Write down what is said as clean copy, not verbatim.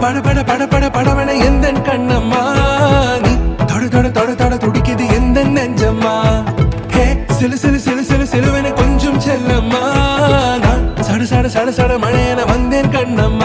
பட பட பட பட படவன எந்த கண்ணம்மா நீ தொட தொட தொட தொட துடிக்குது எந்த நெஞ்சம்மா ஹே சிலு சிலு சிலு சிலு சிலுவன கொஞ்சம் செல்லம்மா நான் சட சட சட சட மழையன வந்தேன் கண்ணம்மா